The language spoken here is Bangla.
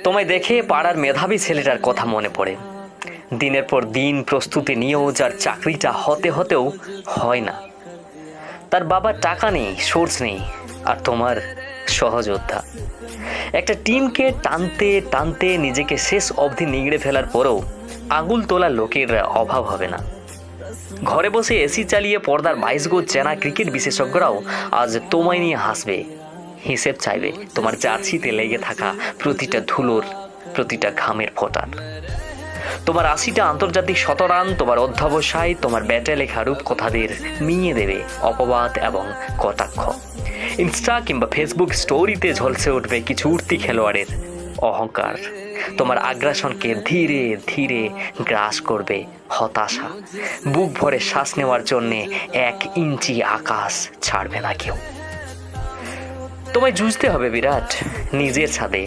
তোমায় দেখে পাড়ার মেধাবী ছেলেটার কথা মনে পড়ে। দিনের পর দিন প্রস্তুতি নিয়েও যার চাকরিটা হতেও হয় না। তার বাবার টাকা নেই, সোর্স নেই, আর তোমার সহযোদ্ধা। একটা টিমকে টানতে টানতে নিজেকে শেষ অবধি নিগড়ে ফেলার পরেও আঙুল তোলা লোকের অভাব হবে না। ঘরে বসে এসি চালিয়ে পর্দার 22 গজ চেনা ক্রিকেট বিশেষজ্ঞরাও আজ তোমায় নিয়ে হাসবে, হিসেব চাইবে তোমার জার্সিতে লেগে থাকা প্রতিটা ধুলোর, প্রতিটা ঘামের ফোঁটার। তোমার 80টা আন্তর্জাতিক শতরান, তোমার অধ্যবসায়, তোমার ব্যাটে লেখা রূপকথাদের মিইয়ে দেবে অপবাদ এবং কটাক্ষ। ইনস্টা কিংবা ফেসবুক স্টোরিতে ঝলসে উঠবে কিছু উঠতি খেলোয়াড়ের অহংকার। তোমার আগ্রাসনকে ধীরে ধীরে গ্রাস করবে হতাশা। বুক ভরে শ্বাস নেওয়ার জন্যে 1 ইঞ্চি আকাশ ছাড়বে না কেউ। তোমায় জুঝতে হবে বিরাট, নিজের ছাদে।